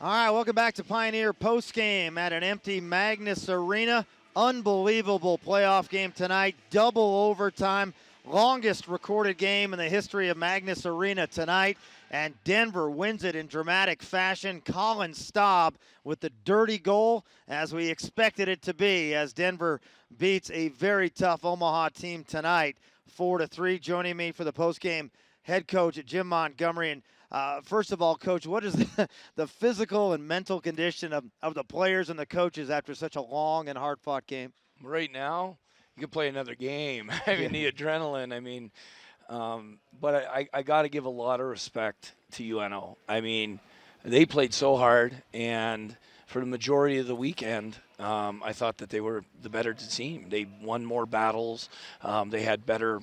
All right, welcome back to Pioneer Postgame at an empty Magnus Arena. Unbelievable playoff game tonight, double overtime, longest recorded game in the history of Magnus Arena tonight, and Denver wins it in dramatic fashion. Colin Staub with the dirty goal, as we expected it to be, as Denver beats a very tough Omaha team tonight, 4-3. Joining me for the postgame, head coach Jim Montgomery. And first of all, Coach, what is the physical and mental condition of the players and the coaches after such a long and hard-fought game? Right now, you could play another game. I mean, the adrenaline. I mean, but I got to give a lot of respect to UNO. I mean, they played so hard, and for the majority of the weekend, I thought that they were the better team. They won more battles. They had better,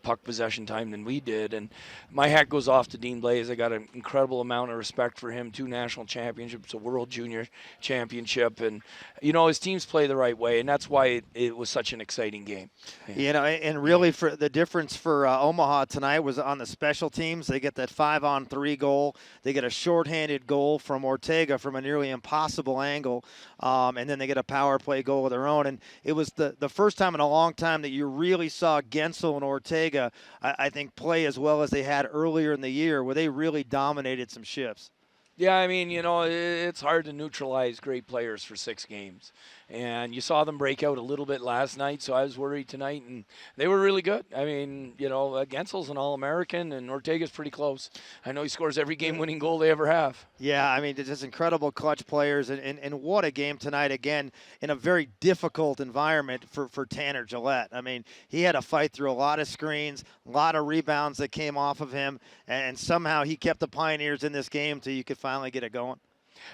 puck possession time than we did. And my hat goes off to Dean Blaze. I got an incredible amount of respect for him. 2 national championships, a World Junior Championship. And, his teams play the right way, and that's why it was such an exciting game. Yeah. And really for the difference for Omaha tonight was on the special teams. They get that 5-on-3 goal. They get a shorthanded goal from Ortega from a nearly impossible angle. And then they get a power play goal of their own. And it was the first time in a long time that you really saw Gensel and Ortega, I think, play as well as they had earlier in the year, where they really dominated some shifts. Yeah, I mean, it's hard to neutralize great players for 6 games. And you saw them break out a little bit last night, so I was worried tonight, and they were really good. I mean, Gensel's an All-American, and Ortega's pretty close. I know he scores every game-winning goal they ever have. Yeah, I mean, just incredible clutch players, and what a game tonight, again, in a very difficult environment for Tanner Gillette. I mean, he had to fight through a lot of screens, a lot of rebounds that came off of him, and somehow he kept the Pioneers in this game till you could finally get it going.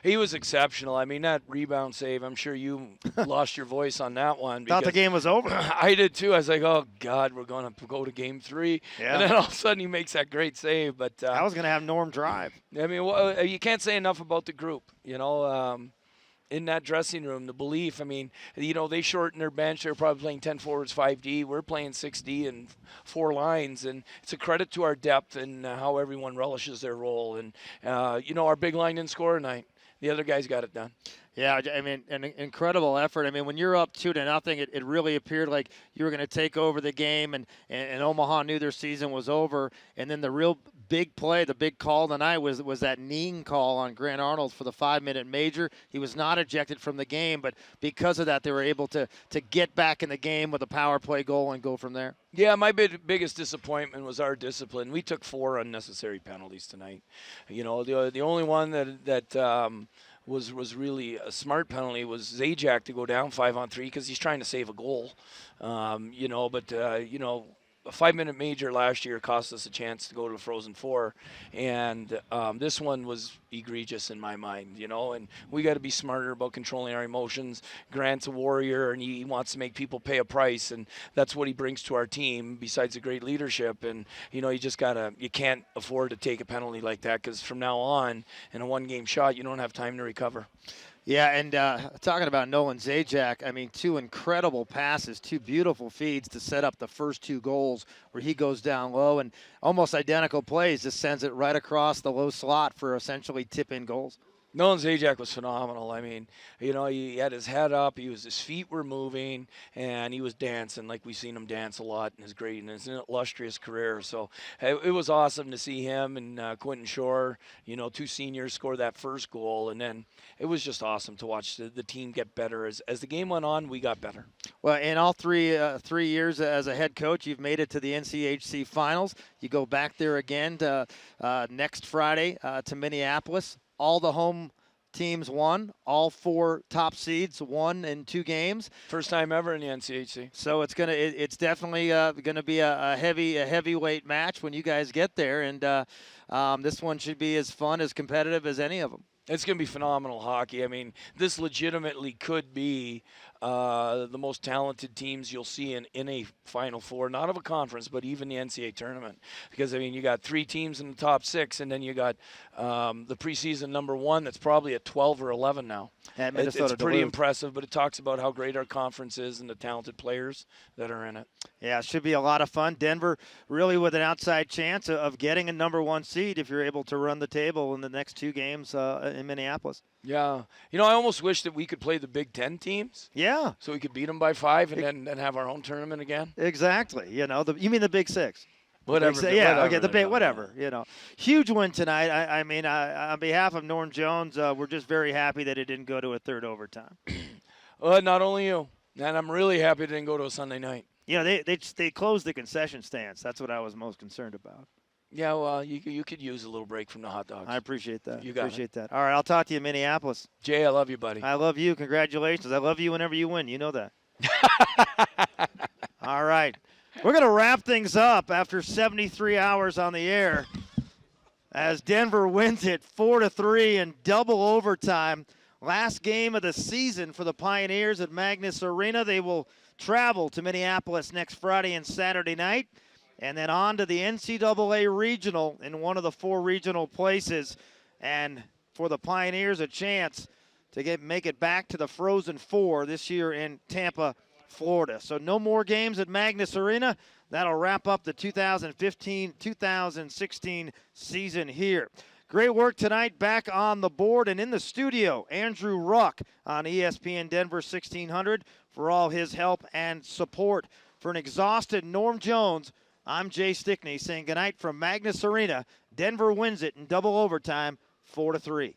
He was exceptional. I mean, that rebound save, I'm sure you lost your voice on that one. Thought the game was over. I did too. I was like, oh, God, we're going to go to game 3. Yeah. And then all of a sudden he makes that great save. But I was going to have Norm drive. I mean, you can't say enough about the group, in that dressing room, the belief. I mean, they shortened their bench. They're probably playing 10 forwards, 5D. We're playing 6D and 4 lines. And it's a credit to our depth and how everyone relishes their role. And, our big line didn't score tonight. The other guys got it done. Yeah, I mean, an incredible effort. I mean, when you're up 2-0, it really appeared like you were going to take over the game, and Omaha knew their season was over. And then the real big play, the big call tonight was that kneeing call on Grant Arnold for the 5-minute major. He was not ejected from the game, but because of that, they were able to get back in the game with a power play goal and go from there. Yeah, my biggest disappointment was our discipline. We took 4 unnecessary penalties tonight. The only one that was really a smart penalty was Zajac to go down 5-on-3 because he's trying to save a goal. A 5-minute major last year cost us a chance to go to the Frozen Four, and this one was egregious in my mind, and we got to be smarter about controlling our emotions. Grant's a warrior, and he wants to make people pay a price, and that's what he brings to our team besides the great leadership. And, you can't afford to take a penalty like that, because from now on, in a 1-game shot, you don't have time to recover. Yeah, and talking about Nolan Zajac, I mean, 2 incredible passes, 2 beautiful feeds to set up the first 2 goals where he goes down low, and almost identical plays, just sends it right across the low slot for essentially tip-in goals. Nolan Zajac was phenomenal. I mean, he had his head up, his feet were moving, and he was dancing like we've seen him dance a lot in his illustrious career. So it was awesome to see him and Quentin Shore, 2 seniors score that first goal, and then it was just awesome to watch the team get better. As the game went on, we got better. Well, in all 3 years as a head coach, you've made it to the NCHC finals. You go back there again to, next Friday to Minneapolis. All the home teams won. All 4 top seeds won in 2 games. First time ever in the NCHC. So it's definitely gonna be a heavyweight match when you guys get there, and this one should be as fun, as competitive as any of them. It's going to be phenomenal hockey. I mean, this legitimately could be the most talented teams you'll see in a Final Four, not of a conference, but even the NCAA tournament. Because, I mean, you got 3 teams in the top 6, and then you got the preseason number 1 that's probably at 12 or 11 now. It's pretty impressive, but it talks about how great our conference is and the talented players that are in it. Yeah, it should be a lot of fun. Denver really with an outside chance of getting a number 1 seed if you're able to run the table in the next 2 games in Minneapolis. Yeah. I almost wish that we could play the Big Ten teams. Yeah. So we could beat them by 5 and then have our own tournament again. Exactly. You mean the Big 6? Whatever. Whatever. Huge win tonight. I mean, on behalf of Norm Jones, we're just very happy that it didn't go to a third overtime. Not only you. And I'm really happy it didn't go to a Sunday night. They closed the concession stands. That's what I was most concerned about. Yeah, well, you could use a little break from the hot dogs. I appreciate that. You got it. That. All right, I'll talk to you in Minneapolis. Jay, I love you, buddy. I love you. Congratulations. I love you whenever you win. You know that. All right. We're going to wrap things up after 73 hours on the air as Denver wins it 4-3 in double overtime. Last game of the season for the Pioneers at Magnus Arena. They will travel to Minneapolis next Friday and Saturday night, and then on to the NCAA Regional in one of the 4 regional places. And for the Pioneers, a chance to make it back to the Frozen Four this year in Tampa, Florida. So no more games at Magnus Arena. That'll wrap up the 2015-2016 season here. Great work tonight back on the board and in the studio. Andrew Ruck on ESPN Denver 1600 for all his help and support. For an exhausted Norm Jones, I'm Jay Stickney saying goodnight from Magnus Arena. Denver wins it in double overtime 4-3.